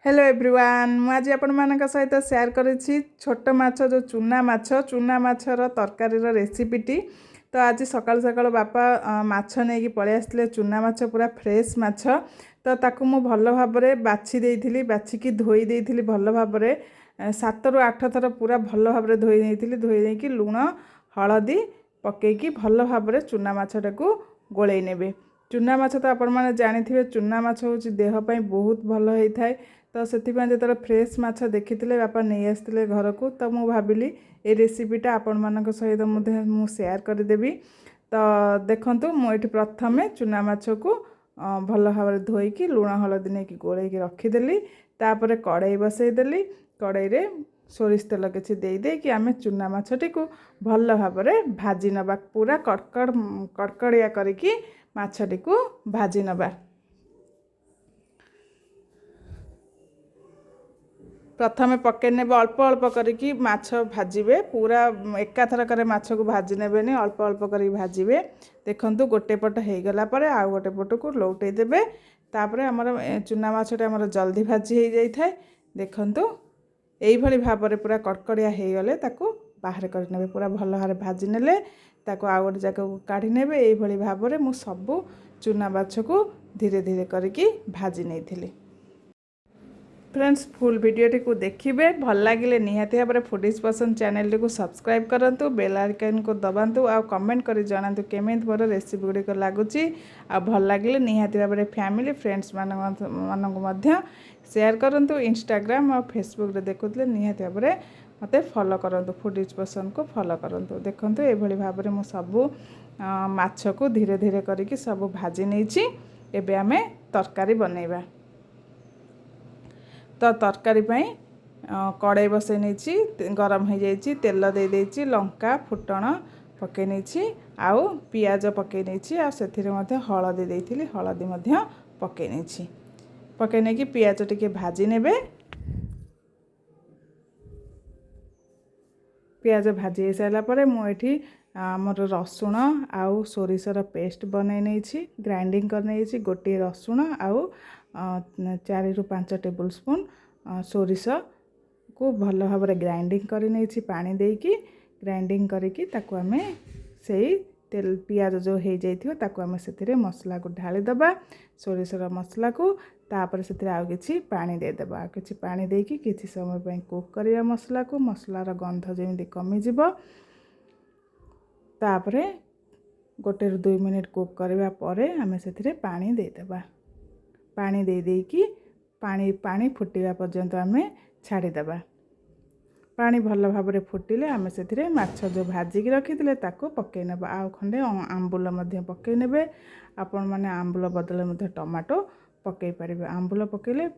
Hello everyone मु आज आपण मानक सहित शेयर करिछि छोट माछ जो चूना माछर तरकारी रेसिपीटी। तो आज सकाल सकाल बापा माछ नहीं पलि आसते चूना माछ पूरा फ्रेश माछ। तो ताकू मु भल भाव बाछि देइथिली, बाछिकी धोई देइथिली भल भाव 7 ରୁ 8 थर पूरा भल भाव धोई देइथिली। धोई देइकी लुण हलदी पकेकी भल भाव चूना माछटा को गोळेई नेबे। चूना माछ तो आपण माने जानिथिबे चूना माछ होची देह पई बहुत भल होई थाए। तो से जो फ्रेश माछ देखी बापा नहीं आसते घर को, तो मुझे भाविली ये रेसिपीटा आपण मान सहित मु शेयर करदेवी। तो देखंतु मुझे प्रथम चूना माछ को भल भाव धोईकी लुण हलदी नहीं गोल रखीदेली। तापर कड़ाई बसईदेली, कड़ाई रे सोरिष तेल किसी देदेकी आम चूना माछटी को भल भाव भाजी नबा। पूरा कड़कड़िया करिकी माछटी को भाजी नबा। प्रथम पके ने अल्प अल्प करिकी माछ भाजिबे, पूरा एकाथरक माछ को भाजी नेबेनी, अल्प अल्प करी भाजिबे। देखंतु गोटे पट हो गला परे आ गोटे पट को लौटै देबे। तापरे हमर चूना माछटा हमर जल्दी भाजी हो जाई थाए। देखंतु एई भली भाव रे पूरा कड़कड़िया हो गले ताकू बाहर कर नेबे। पूरा भल भाव भाजी नेले ताकू आ गोटे जगह को काढी नेबे। एई भली भाव रे मु सब चूना माछ को धीरे धीरे करिकी भाजी नेइथिली। फ्रेंड्स फुल वीडियोटी को देखिए, भल लगे निहाती भाव में फूडीज पसंद चैनल को सब्सक्राइब करूँ, बेल आइकन को दबातु आ कमेंट कर जनातु केमिति मोर रेसिपी गुड़िक लगुच। आ भल लगे निहाती भाव में फैमिली फ्रेंड्स मानक शेयर करूँ। इंस्टाग्राम और फेसबुक रे देखुले निहाती भाव में मते फॉलो करूँ, फूडीज पसंद को फॉलो करूँ। देखो ये भाव में मुझे सब माछ को धीरे धीरे करके सब भाजी नहीं। एबे आमे तरकारी बनैबा। तो तरकारी कड़ाई बसई नहीं, गरम हो जाइए, तेल दे देइछि, लंका फुटण पकई नहीं, आउ पियाज पकई नहीं, आ सेथिरे मध्य हलदी देइथिली, हलदी मध्य पकई नहीं। पकई नहीं कि पियाज टिके भाजी नेबे। पियाज भाजी हो सारा पर मुझे आमर रसुण आउ सोरिषर पेस्ट बनई नहीं, ग्राइंडिंग कर नहीं। गोटे रसुण आउ 4 ରୁ 5 टेबल स्पून सोरिष को भल भाव ग्राइंडिंग कर नहीं, पानी देकी ग्राइंडिंग करिकी ताकू आमे सेही तेल पियाज जो हो जाइथिबो ताकू आमे सेथिरे मसला को ढाली दबा, सोरिषर मसला को। तापर सेथिरे आउ किछि पानी दे दबा, किछि पानी देकी किछि समय पय कुक करिया मसला को। मसलार गंध जेमिति कमी जिवो। तापरे 1 ରୁ 2 मिनिट कुक करबा परे आमे सेथिरे पानी दे दबा। पानी दे देकी पानी फुटिया पर्यंत आमे छाड़ी दबा। पानी भल भाव में फुटिले आमे सेथिरे माछ जो भाजिकी रखिथिले ताको पकई नेबा। आ खंडे आंबुल मध्य पकई नेबे। आपण माने आंबुल बदले मध्य टमाटो पकई पारिबे। आंबुल पकईले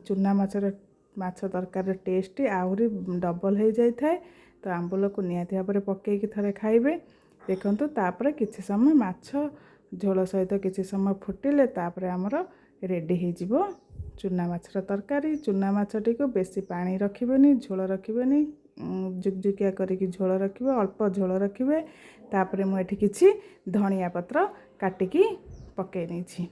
चूना माछ तरकारी टेस्ट आहुरी डबल हो जाई थाए। तो आंबुल को निहाती भाव में पकईकी थरे खाइबे। देखंतु तापर किछि समय माछ झोल सहित किछि समय फुटिले तापर हमर रेडी हो जिवो चूना माछर तरकारी। चूना माछटी को बेसी पानी रखिबेनी, झोल रखिबेनी, जुकजुकिया करिकी झोल रखिबे, अल्प झोल रखिबे। तापर मु एठी किछि धनिया पत्र काटिकी पकई नहीं।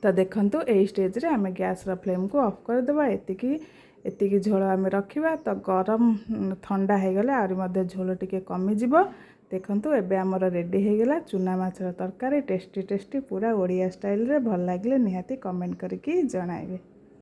तो देखंतु एई स्टेज रे आमे गैस रा फ्लेम को ऑफ कर देबा। एतिकी झोल आमे रखिबा। तो गरम ठंडा हो गले आरी मध्ये झोल टिके कमी जिवो। देखंतु एबे हमर रेडी हो गला चूना माछर तरकारी, टेस्टी टेस्टी पूरा ओडिया स्टाइल रे। भल लागले निहाती कमेंट करके जणाइबे।